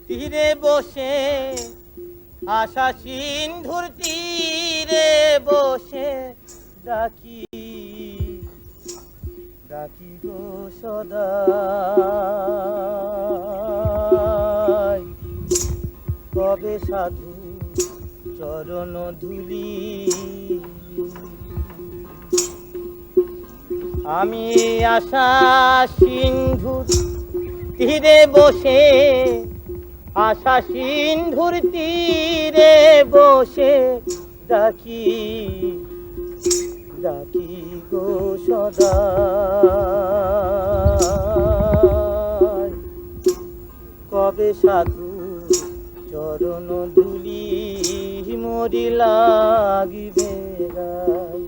তীরে বসে, আশা সিন্ধুর তীরে বসে ডাকি ডাকি গো সদাই। কবে সাধু চরণ ধুলি আমি আশা সিন্ধুর তীরে বসে, আশা সিন্ধুর তীরে বসে ডাকি ডাকি গো সদাই। কবে সাধু চরণ ধুলি মরি লাগিবে গাই।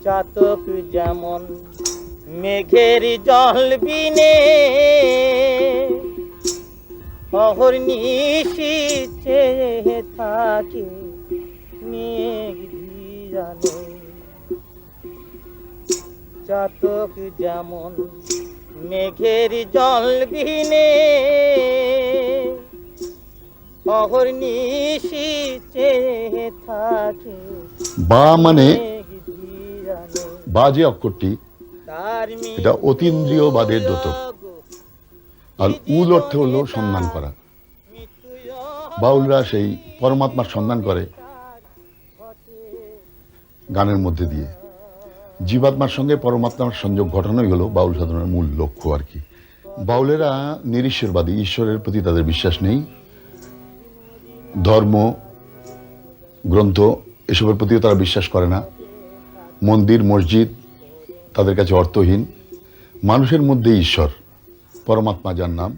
চাতক যেমন মেঘের জল বিনে অহর্নিশি চেয়ে থাকে মেঘ ভিজানে। চাতক যেমন মেঘের জল বিনে অহর্নিশি চেয়ে থাকে। বা মানে বা যে অক্ষরটি, এটা অতীন্দ্রিয় বাদের দ্যোতক, আর উল অর্থ হলো সন্ধান করা। বাউলরা সেই পরমাত্মার সন্ধান করে গানের মধ্যে দিয়ে। জীবাত্মার সঙ্গে পরমাত্মার সংযোগ ঘটানোই হলো বাউল সাধনার মূল লক্ষ্য আর কি। বাউলেরা নিরীশ্বরবাদী, ঈশ্বরের প্রতি তাদের বিশ্বাস নেই। ধর্ম গ্রন্থ এসবের প্রতিও তারা বিশ্বাস করে না। মন্দির মসজিদ তাদের কাছে অর্থহীন। মানুষের মধ্যে ঈশ্বর, পরমাত্মা যার নাম।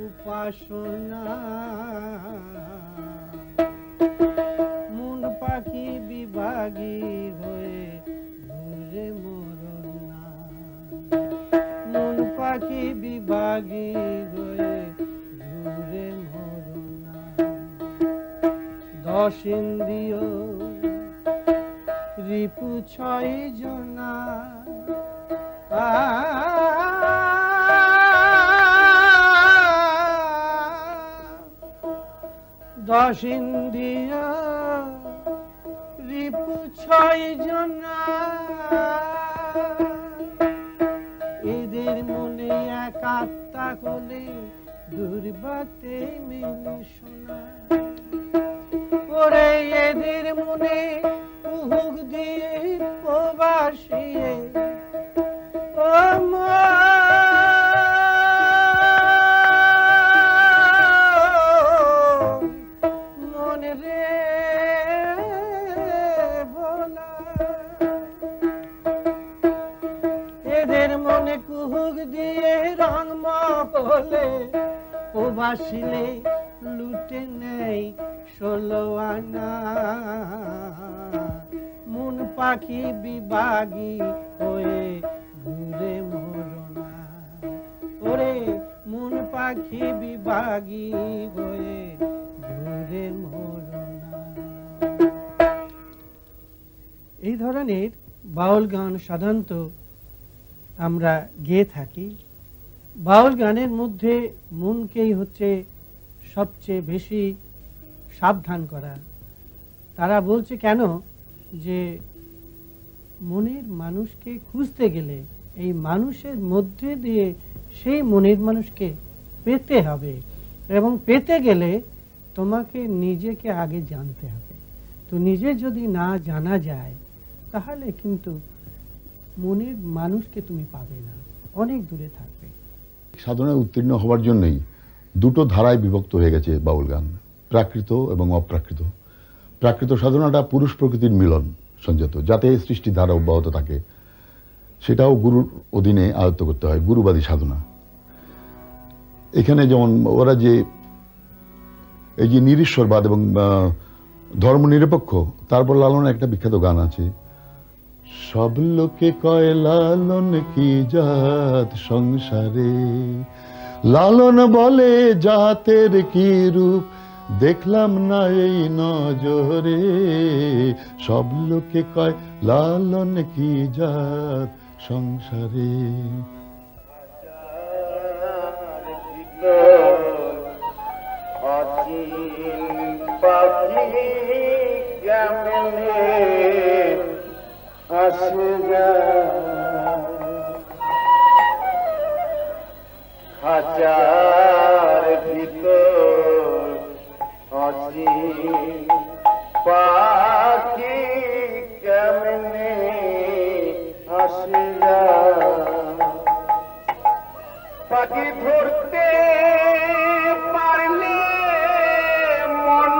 উপাসনা মন পাখি বিভাগী হয়ে ঘুরে মরণ না। মন পাখি বিভাগী হয়ে ঘুরে মরণ না। 10 ইন্দ্রিয় রিপু 6 জনা, 10 ইন্দ্রিয় রিপু 6 জনা। এদের মনে এক আত্মা হলে দুর্বাতে মেনে শোনা। ওরে এদের মনে কুহুক দিয়ে প্রবাসিয়ে ও মনে রে ভোলা। এদের মনে কুহুক দিয়ে রং মহলে প্রবাসিলে লুটে নেই 16 আনা। মন পাখি বিভাগী হয়ে ঘুরে মরনা। ওরে মন পাখি বিভাগী হয়ে ঘুরে মরনা। এই ধরনের বাউল গান সাধারণত আমরা গেয়ে থাকি। বাউল গানের মধ্যে মনকেই হচ্ছে সবচেয়ে বেশি সাবধান করা। তারা বলছে কেন যে মনের মানুষকে খুঁজতে গেলে এই মানুষের মধ্যে দিয়ে সেই মনের মানুষকে পেতে হবে, এবং পেতে গেলে তোমাকে নিজেকে আগে জানতে হবে। তো নিজে যদি না জানা যায় তাহলে কিন্তু মনের মানুষকে তুমি পাবে না, অনেক দূরে থাকবে। সাধনায় উত্তীর্ণ হওয়ার জন্যই দুটো ধারায় বিভক্ত হয়ে গেছে বাউল গান, প্রাকৃত এবং অপ্রাকৃত। প্রাকৃত সাধনাটা পুরুষ প্রকৃতির মিলন সংযত, যাতে সৃষ্টির ধারা অব্যাহত থাকে, সেটাও গুরুর অধীনে আয়ত্ত করতে হয়, গুরুবাদী সাধনা। এখানে যেমন ওরা যে এই যে নিরীশ্বরবাদ এবং ধর্মনিরপেক্ষ। তারপর লালনের একটা বিখ্যাত গান আছে, সব লোকে কয় লালন কি জাত সংসারে, লালন বলে জাতের কি রূপ দেখলাম না এই নজরে, সব লোকে কয় লালন কি জাত সংসারে। খাঁচার ভিতর অসীম পাখি কেমনে আসে যায়, পাখি ধরতে পারলে মন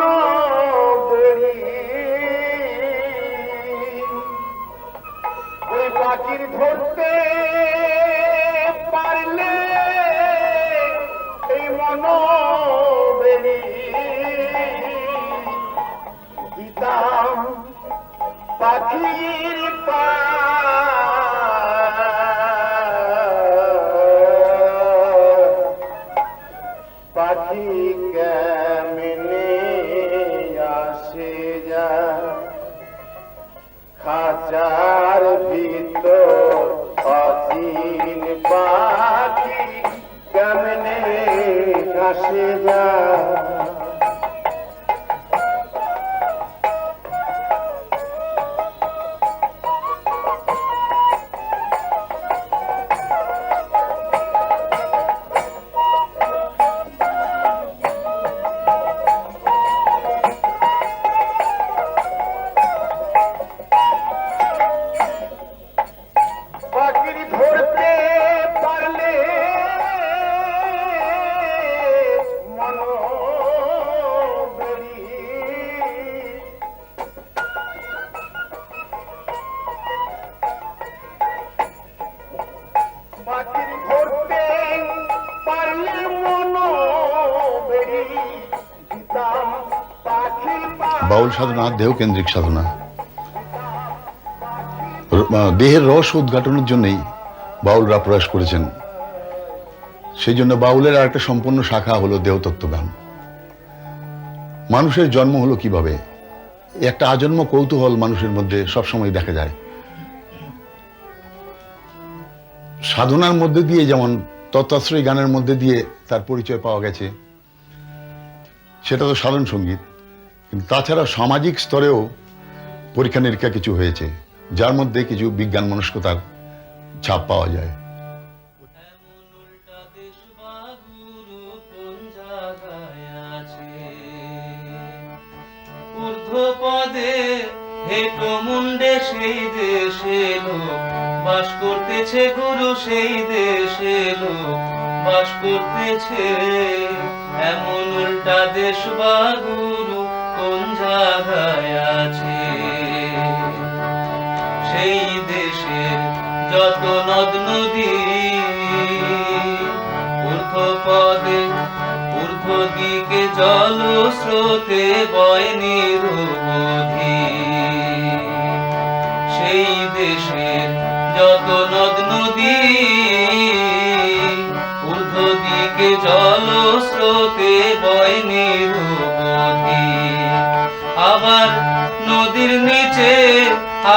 বড়ি, ওই পাখির ধরতে পারলে এই মন বেরি দিতাম পাখির পা, পাখি কেমনে আসে যায়, খাঁচার ভিতর অচিন পাখি কেমনে আসে যায়। পাখির ধরতে পারলে মন বেরি, পাখির ধরতে পারলে মন বেরি দিতাম পাখির পা। বাউল সাধনা দেহকেন্দ্রিক সাধনা, দেহের রস উদ্ঘাটনের জন্যই বাউলরা প্রয়াস করেছেন। সেই জন্য বাউলের আর একটা সম্পূর্ণ শাখা হলো দেহতত্ত্ব গান। মানুষের জন্ম হলো কিভাবে, একটা আজন্ম কৌতূহল মানুষের মধ্যে সবসময় দেখা যায়। সাধনার মধ্যে দিয়ে যেমন তত্ত্বাশ্রয়ী গানের মধ্যে দিয়ে তার পরিচয় পাওয়া গেছে, সেটা তো সাধন সঙ্গীত, কিন্তু তাছাড়া সামাজিক স্তরেও পরীক্ষা নিরীক্ষা কিছু হয়েছে, যার মধ্যে কিছু বিজ্ঞান মনস্কতার ছাপ পাওয়া যায়। ঊর্ধ্বপদে হেঁটো মুন্ডে সেই দেশে লোক বাস করতেছে, গুরু সেই দেশে লোক বাস করতেছে, এমন উল্টা দেশ বা গুরু কোন জায়গায় আছে। সেই দেশের যত নদ নদী ঊর্ধ্বপদে ঊর্ধ্ব দিকে জল স্রোতে বয় নিরবধি, সেই দেশের যত নদ নদী ঊর্ধ্ব দিকে জল স্রোতে বয় নিরবধি। আবার নদীর নিচে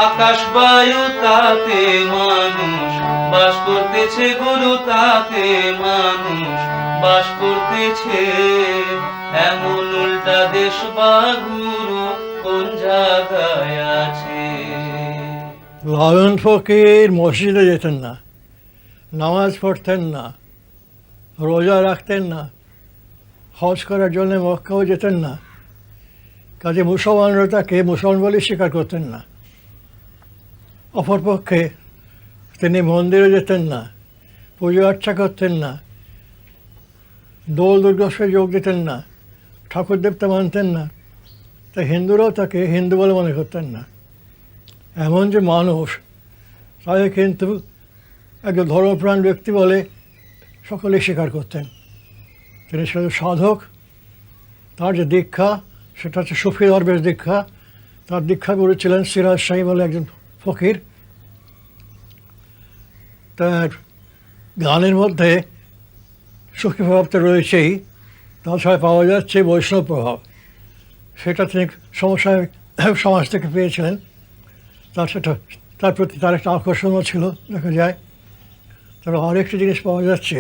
আকাশ বায়ু তাতে মানুষ বাস করতেছে, গুরু তাতে মানুষ বাস করতেছে, এমন উল্টা দেশ বা গুরু কোন জায়গায় আছে। লালন ফকির মসজিদে যেতেন না, নামাজ পড়তেন না, রোজা রাখতেন না, হজ করার জন্য মক্কাও যেতেন না, কাজে মুসলমানরা তাকে মুসলমান বলে স্বীকার করতেন না। অপরপক্ষে তিনি মন্দিরে যেতেন না, পুজো আর্চা করতেন না, দোল দুর্গোৎসবে যোগ দিতেন না, ঠাকুর দেবতা মানতেন না, তাই হিন্দুরাও তাকে হিন্দু বলে মনে করতেন না। এমন যে মানুষ, তাকে কিন্তু একজন ধর্মপ্রাণ ব্যক্তি বলে সকলেই স্বীকার করতেন। তিনি শুধু সাধক, তার যে দীক্ষা সেটা হচ্ছে সুফি দরবেশ দীক্ষা। তার দীক্ষা গুরু ছিলেন সিরাজ শাহী বলে একজন ফকির। তার গানের মধ্যে সুফি প্রভাব তো রয়েছেই, তাছাড়া পাওয়া যাচ্ছে বৈষ্ণব প্রভাব। সেটা তিনি সমস্যায় সমাজ থেকে পেয়েছিলেন। তার প্রতি তার একটা আকর্ষণও ছিল দেখা যায়। তবে আরেকটি জিনিস পাওয়া যাচ্ছে,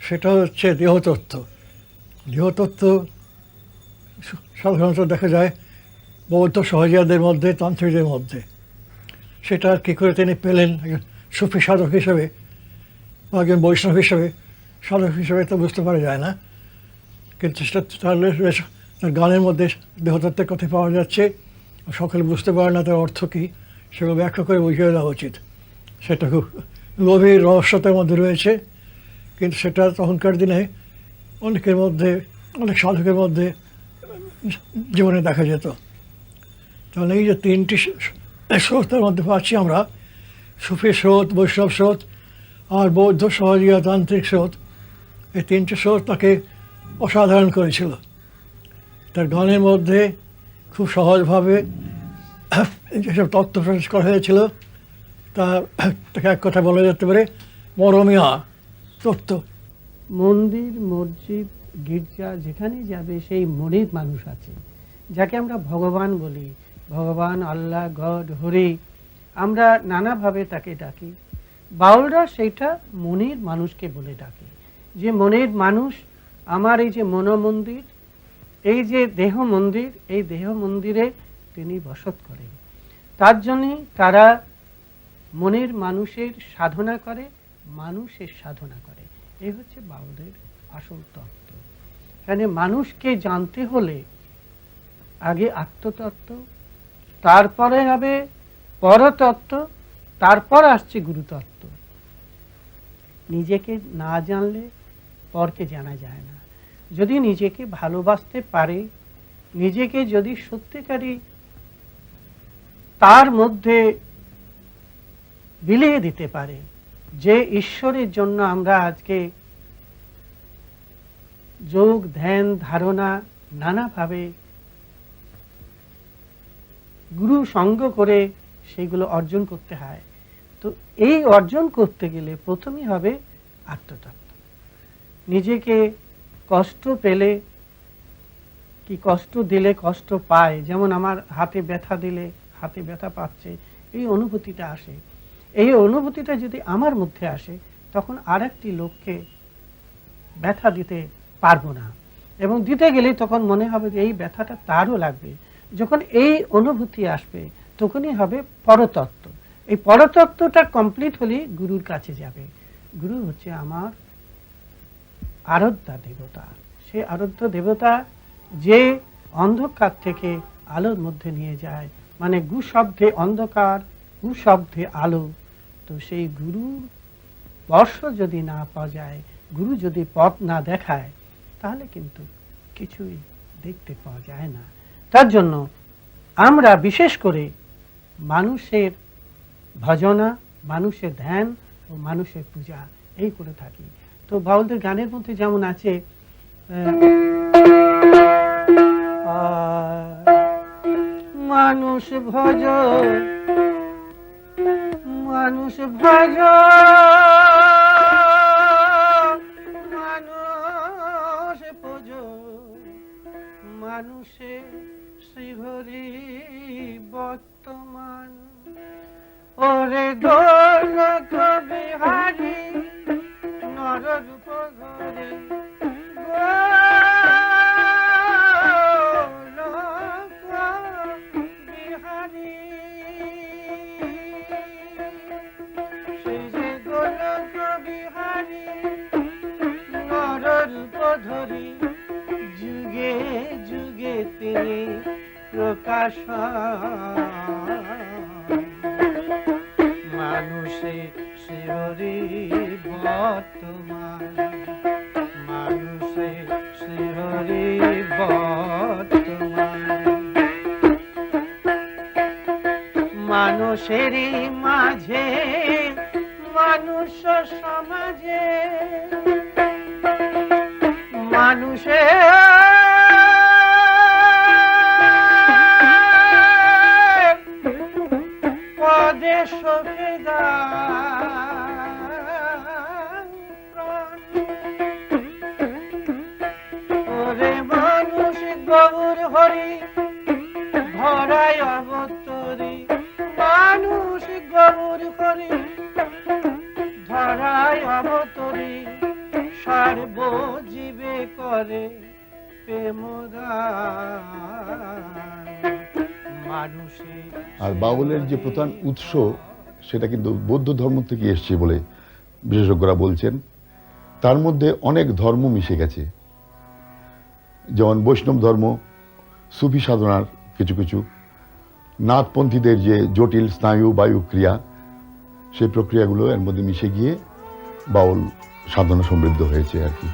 সেটা হচ্ছে দেহতত্ত্ব। দেহতত্ত্ব সাধারণত দেখা যায় বৌদ্ধ সহজিয়াদের মধ্যে, তান্ত্রিকদের মধ্যে। সেটা কী করে তিনি পেলেন একজন সুফি সাধক হিসেবে বা একজন বৈষ্ণব হিসেবে, সাধক হিসেবে তো বুঝতে পারা যায় না, কিন্তু সেটা তার গানের মধ্যে দেহতত্ত্বের কথা পাওয়া যাচ্ছে। সকলে বুঝতে পারে না তার অর্থ কী, সেগুলো ব্যাখ্যা করে বুঝিয়ে দেওয়া উচিত। সেটা খুব গভীর রহস্যতার মধ্যে রয়েছে, কিন্তু সেটা তখনকার দিনে অনেকের মধ্যে, অনেক সাধকের মধ্যে জীবনে দেখা যেত। তাহলে এই যে তিনটি স্রোতের মধ্যে পাচ্ছি আমরা, সুফি স্রোত, বৈষ্ণব স্রোত আর বৌদ্ধ সহজিয়া তান্ত্রিক স্রোত, এই তিনটি স্রোত তাকে অসাধারণ করেছিল। তার গানের মধ্যে খুব সহজভাবে যেসব তত্ত্ব প্রকাশ করা হয়েছিল তাকে এক কথা বলা যেতে পারে মরমিয়া তত্ত্ব। মন্দির, মসজিদ, গির্জা যেখানেই যাবে সেই মনের মানুষ আছে, যাকে আমরা ভগবান বলি। ভগবান, আল্লাহ, গড, হরি, আমরা নানাভাবে তাকে ডাকি। বাউলরা সেইটা মনের মানুষকে বলে ডাকে, যে মনের মানুষ আমার এই যে মনোমন্দির, এই যে দেহ মন্দির, এই দেহ মন্দিরে তিনি বসত করেন। তার জন্যে তারা মনের মানুষের সাধনা করে, মানুষের সাধনা করে। এই হচ্ছে বাউলের আসল তত্ত্ব। এখানে মানুষকে জানতে হলে আগে আত্মতত্ত্ব, তারপরে হবে পরতত্ত্ব, তারপর আসছে গুরুতত্ত্ব। নিজেকে না জানলে পরকে জানা যায় না। যদি নিজেকে ভালোবাসতে পারে, নিজেকে যদি সত্যিকারই তার মধ্যে বিলিয়ে দিতে পারে, যে ঈশ্বরের জন্য আমরা আজকে যোগ, ধ্যান, ধারণা নানাভাবে গুরু সঙ্গ করে সেইগুলো অর্জন করতে হয়, তো এই অর্জন করতে গেলে প্রথমেই হবে আত্মতত্ত্ব। নিজেকে কষ্ট পেলে কি, কষ্ট দিলে কষ্ট পায়, যেমন আমার হাতে ব্যথা দিলে হাতে ব্যথা পাচ্ছে, এই অনুভূতিটা আসে। এই অনুভূতিটা যদি আমার মধ্যে আসে, তখন আর একটি লোককে ব্যথা দিতে পারবো না, এবং দিতে গেলে তখন মনে হবে যে এই ব্যথাটা তারও লাগবে। যখন এই অনুভূতি আসবে, তখনই হবে পরতত্ত্ব। এই পরতত্ত্বটা কমপ্লিট হলে গুরুর কাছে যাবে। গুরু হচ্ছে আমার আরাধ্যা দেবতা। সেই আরাধ্য দেবতা যে অন্ধকার থেকে আলোর মধ্যে নিয়ে যায়, মানে গু শব্দে অন্ধকার, গু শব্দে আলো। তো সেই গুরুর স্পর্শ যদি না পাওয়া যায়, গুরু যদি পথ না দেখায়, তাহলে কিন্তু কিছুই দেখতে পাওয়া যায় না। তার জন্য আমরা বিশেষ করে মানুষের ভজনা, মানুষের ধ্যান ও মানুষের পূজা এই করে থাকি। তো বাউলদের গানের মধ্যে যেমন আছে মানুষ ভজ, মানুষ ভজ, মানুষ ভজ, মানুষে শ্রীহরি বর্তমান। ওরে দৌলত বিহারী নররূপ ধরে, বিহারী সেই যে গোলক বিহারী নররূপ ধরি, যুগে যুগে তিনি প্রকাশ। মানুষে শিহরি বর্তমান, মানুষে শিহরি বর্তমান। মানুষেরই মাঝে, মানুষ সমাজে, মানুষের সখে দান প্রাণ। ওরে মানুষ গৌর হরি ধরায় অবতরী, মানুষ গৌর হরি ধরায় অবতরী, সর্বজীবে করে প্রেমদান। মানুষে আর বাউলের যে প্রধান উৎস সেটা কিন্তু বৌদ্ধ ধর্ম থেকে এসছে বলে বিশেষজ্ঞরা বলছেন। তার মধ্যে অনেক ধর্ম মিশে গেছে, যেমন বৈষ্ণব ধর্ম, সুফি সাধনার কিছু কিছু, নাথপন্থীদের যে জটিল স্নায়ু বায়ু ক্রিয়া, সেই প্রক্রিয়াগুলো এর মধ্যে মিশে গিয়ে বাউল সাধনা সমৃদ্ধ হয়েছে আর কি।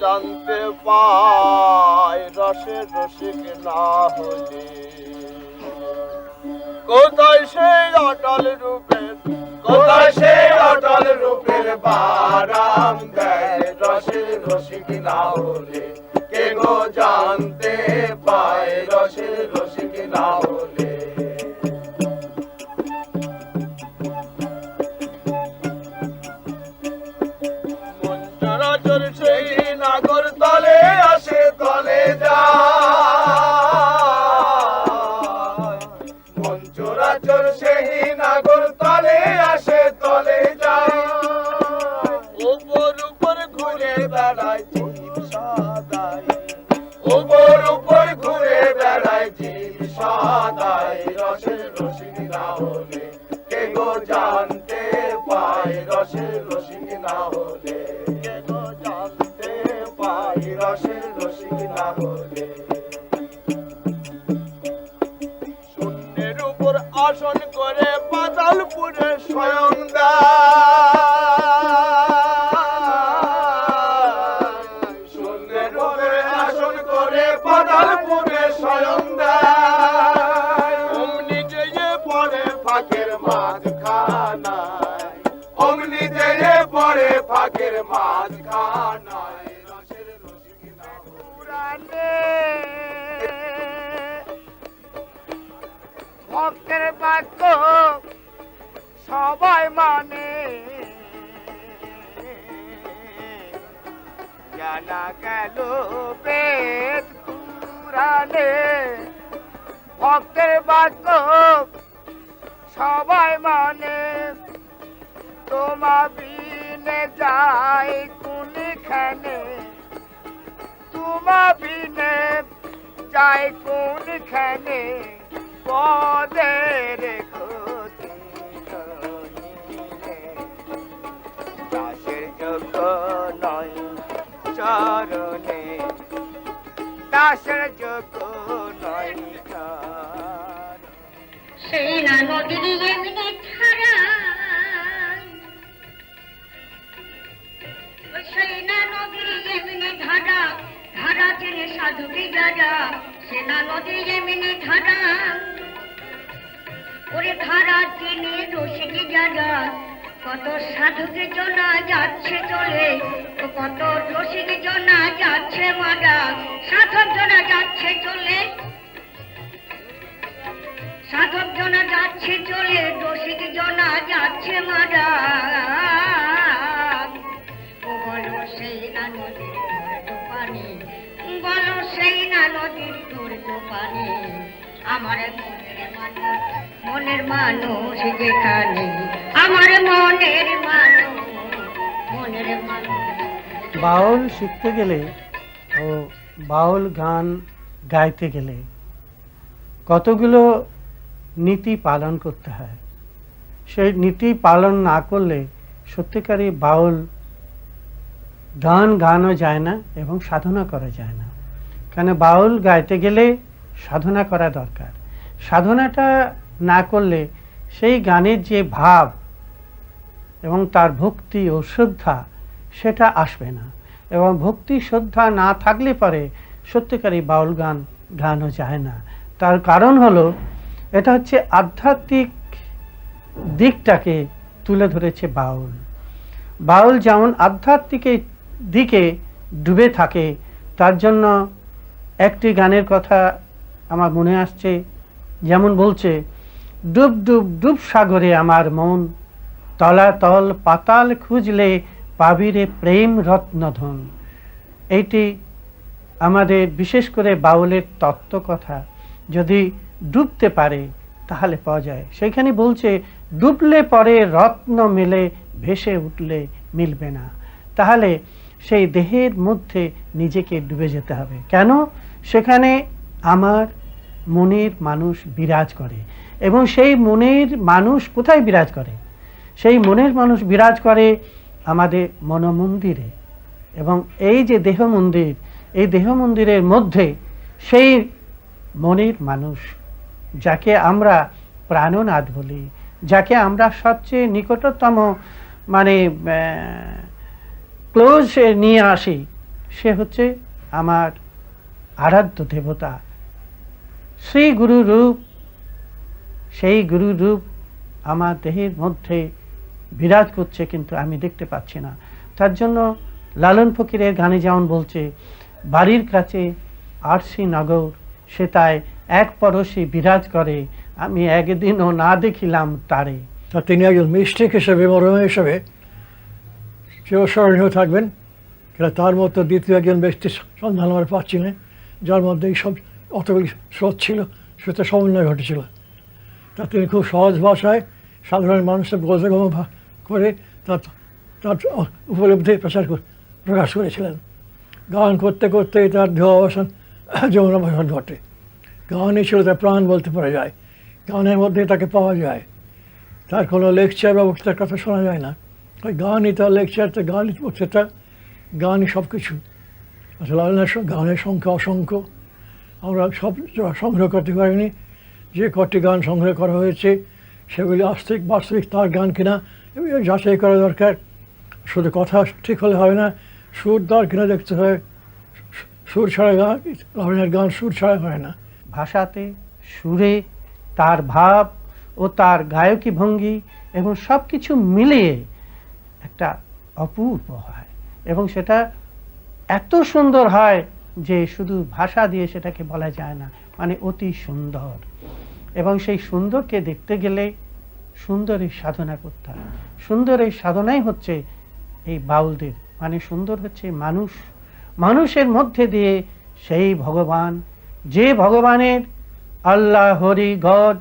জানতে পাই রসে রসিক না হলে কোথায় সেই অটল রূপের, কোথায় সেই অটল রূপের বারাম দেয় রসের রসিক না হলে, কে গো জানতে পাই রসের রসিক না হলে। মঞ্চরাচর সেই নাগর তলে আসে তলে যায়, মঞ্চরাচর সেই নাগর তলে আসে তলে যায়, উপর উপর ঘুরে বেড়ায় জীব সাদাই, উপর উপর ঘুরে বেড়ায় জীব সাদাই রসের রসিক না হলে, কে গো জানতে পাই রসের রসিক না হলে, কে গো জানতে পাই রসের রসিক না হলে। শূন্যের উপর আসন করে পাতালপুরে স্বয়ং দেয়, শূন্যের উপরে আসন করে পাতালপুরে স্বয়ং দেয়, অমনি যেয়ে পড়ে ফাঁকের মাঝখানায়, অমনি যেয়ে পড়ে ফাঁকের মাঝখানায় রসের রসিক না পুরাণে ভক্তের বাক্য সবাই মানে, জানা গেল বেদ পুরাণে ভক্তের বাক্য সবাই মানে, তোমা বিনে যায় কোনখানে, তোমা বিনে যায় কোনখানে, পদের ক্ষতি নহিলে দাসের যোগ্য নয় চরণে, দাসের যোগ্য নয় তার। সেই না নদীর এমনি ধারা, সেই না নদীর এমনি ধারা, ধারা চেনে সাধুকে যারা, সে না নদীর এমনি ধারা, ওরে ধারা চেনে রসিকে যারা, কত সাধুকে জনা যাচ্ছে চলে, কত রসিকে জনা যাচ্ছে মারা, সাধক জনা যাচ্ছে চলে, সাধক জনা যাচ্ছে চলে, রসিক জনা যাচ্ছে মারা। ও বলো সেই না নদীর তোর পানি, বলো সেই না নদীর তোর পানি, আমার মনের মানুষ যেখানে, আমার মনের মানুষ, মনের মানুষ। বাউল শিখতে গেলে ও বাউল গান গাইতে গেলে কতগুলো নীতি পালন করতে হয়। সেই নীতি পালন না করলে সত্যিকারই বাউল গান গানো যায় না এবং সাধনা করা যায় না। কেন বাউল গাইতে গেলে সাধনা করা দরকার। সাধনাটা না করলে সেই গানের যে ভাব এবং তার ভক্তি ও শ্রদ্ধা সেটা আসবে না, এবং ভক্তি শ্রদ্ধা না থাকলে পরে সত্যিকারই বাউল গান গানো যায় না। তার কারণ হলো এটা হচ্ছে আধ্যাত্মিক দিকটাকে তুলে ধরেছে বাউল। বাউল যেমন আধ্যাত্মিক দিকে ডুবে থাকে, তার জন্য একটি গানের কথা আমার মনে আসছে, যেমন বলছে, ডুব ডুব ডুব সাগরে আমার মন, তলাতল পাতাল খুঁজলে পাবিরে প্রেম রত্নধন। এইটি আমাদের বিশেষ করে বাউলের তত্ত্ব কথা। যদি ডুবতে পারে তাহলে পাওয়া যায়। সেইখানে বলছে ডুবলে পরে রত্ন মেলে, ভেসে উঠলে মিলবে না। তাহলে সেই দেহের মধ্যে নিজেকে ডুবে যেতে হবে। কেন? সেখানে আমার মনের মানুষ বিরাজ করে, এবং সেই মনের মানুষ কোথায় বিরাজ করে? সেই মনের মানুষ বিরাজ করে আমাদের মনোমন্দিরে। এবং এই যে দেহ মন্দির, এই দেহ মন্দিরের মধ্যে সেই মনের মানুষ, যাকে আমরা প্রাণনাথ বলি, যাকে আমরা সবচেয়ে নিকটতম মানে ক্লোজ নিয়ে আসি, সে হচ্ছে আমার আরাধ্য দেবতা শ্রী গুরু রূপ। সেই গুরু রূপ আমার দেহের মধ্যে বিরাজ করছে, কিন্তু আমি দেখতে পাচ্ছি না। তার জন্য লালন ফকিরের গানে যেমন বলছে, বাড়ির কাছে আরশি নগর, সে তাই এক পরশে বিরাজ করে, আমি একদিনও না দেখিলাম তারে। তা তিনি একজন মিস্টিক হিসেবে, মরম হিসেবে চিরস্মরণীয় থাকবেন। কিন্তু তার মতো দ্বিতীয় একজন ব্যক্তির সন্ধান আমরা পাচ্ছি না, যার মধ্যে এই সব অতগুলি স্রোত ছিল, সেটা সমন্বয় ঘটেছিল। তা তিনি খুব সহজ ভাষায় সাধারণ মানুষের বোধগম্য করে তার তার উপলব্ধি প্রকাশ করেছিলেন। গান করতে করতেই তার দেহ অবসান, যৌনাবসান ঘটে। গানই ছিল তার প্রাণ বলতে পারা যায়। গানের মধ্যে তাকে পাওয়া যায়। তার কোনো লেকচার বা বক্তৃতার কথা শোনা যায় না। ওই গানই তার লেকচার, তার গানই বক্তৃতা, গানই সব কিছু। আসলে গানের সংখ্যা অসংখ্য, আমরা সব সংগ্রহ করতে পারিনি। যে কটি গান সংগ্রহ করা হয়েছে সেগুলি বাস্তবিক তার গান কিনা যাচাই করা দরকার। শুধু কথা ঠিক হলে হবে না, সুর তার কিনা দেখতে হয়। সুর ছাড়া গান, রবীন্দ্রের গান সুর ছাড়া হয় না। ভাষাতে, সুরে, তার ভাব ও তার গায়কী ভঙ্গি এবং সব কিছু মিলিয়ে একটা অপূর্ব হয়, এবং সেটা এত সুন্দর হয় যে শুধু ভাষা দিয়ে সেটাকে বলা যায় না, মানে অতি সুন্দর। এবং সেই সুন্দরকে দেখতে গেলে সুন্দরের সাধনা করতে হয়। সুন্দরের সাধনাই হচ্ছে এই বাউলদের, মানে সুন্দর হচ্ছে মানুষ। মানুষের মধ্যে দিয়ে সেই ভগবান, যে ভগবানের আল্লাহ, হরি, গড,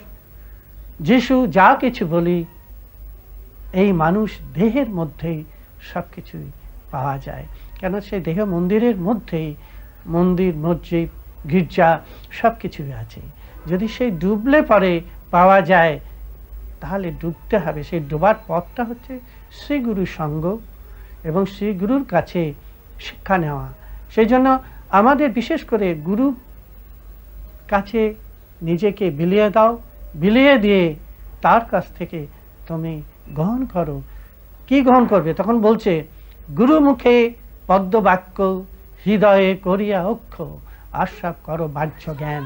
যিশু যা কিছু বলি, এই মানুষ দেহের মধ্যেই সব কিছুই পাওয়া যায়। কেন? সেই দেহ মন্দিরের মধ্যেই মন্দির, মসজিদ, গির্জা সব কিছুই আছে। যদি সেই ডুবলে পরে পাওয়া যায়, তাহলে ডুবতে হবে। সেই ডোবার পথটা হচ্ছে শ্রীগুরু সঙ্গ এবং শ্রীগুরুর কাছে শিক্ষা নেওয়া। সেই জন্য আমাদের বিশেষ করে গুরু কাছে নিজেকে বিলিয়ে দাও, বিলিয়ে দিয়ে তার কাছ থেকে তুমি গ্রহণ করো। কি গ্রহণ করবে? তখন বলছে, গুরু মুখে পদ্ম বাক্য, হৃদয়ে করিয়া অক্ষ, আশ্বাস করো বাহ্য জ্ঞান।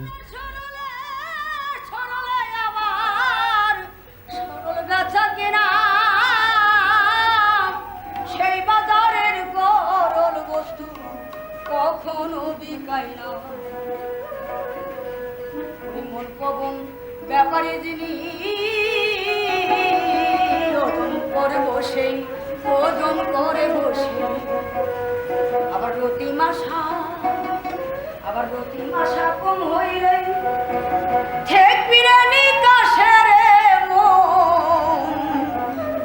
কখনো বিকায় না মন পবন ব্যাপারে যিনি ওজন করে বসে, ওজন করে বসে। আবার রতি মাসা কম হইলে ঠেকবিরে নিকাশে রে মন,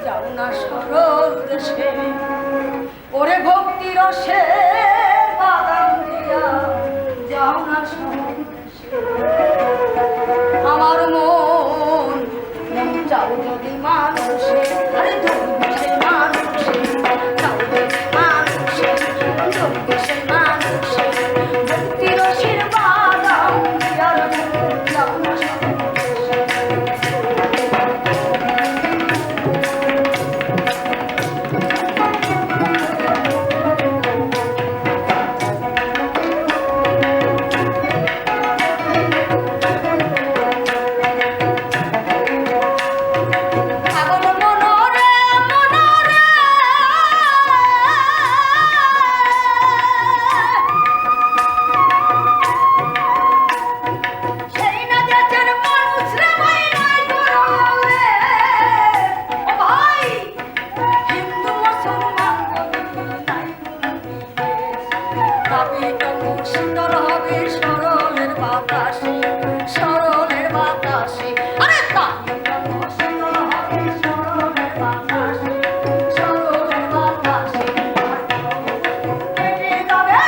যাও না সরল দেশে ওরে ভক্তি রসে বাদাম দিয়া, যাও না সরল দেশে। আমার মন যাও যদি মানুষে, আরে ধরবে মানুষে, যাও যদি মানুষে, ধরবে সে মানুষে, ভক্তি রসের বাদাম দিয়া, যাও না সরল দেশে। শীতল হবে সরলের বাতাসে, সরলের বাতাসে, আরে শীতল হবে সরলের বাতাসে, সরলের বাতাসে। কেটে যাবে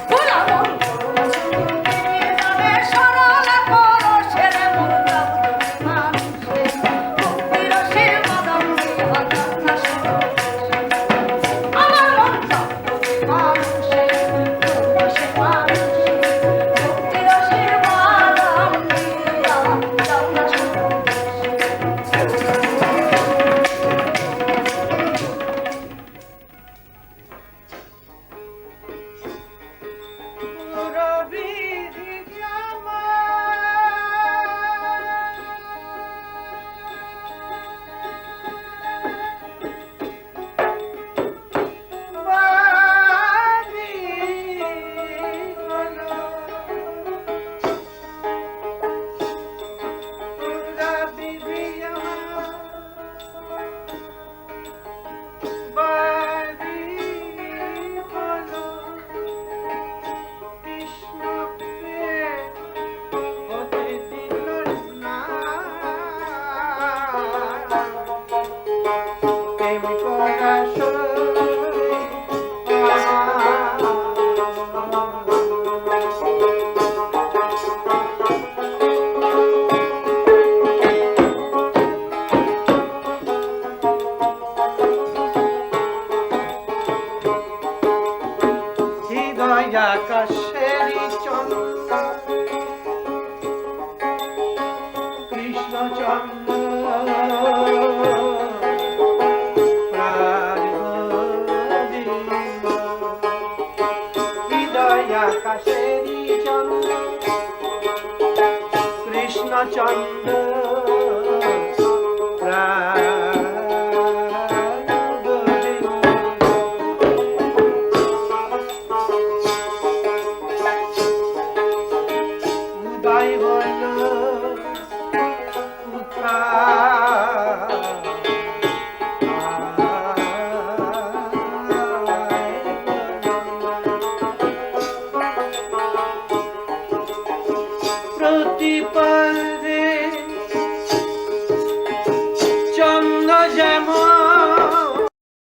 ভোলা মন, কেটে যাবে সরল পরশের মন, যাও যদি মানুষে, ভক্তি রসের বাদাম দিয়া, যাও না সরল দেশে। আমার মন যাও যদি মানুষে, আকাশেরই চন্দ্র, কৃষ্ণচন্দ্র হৃদয় আকাশেরই চন্দ্র, কৃষ্ণচন্দ্র প্রাণ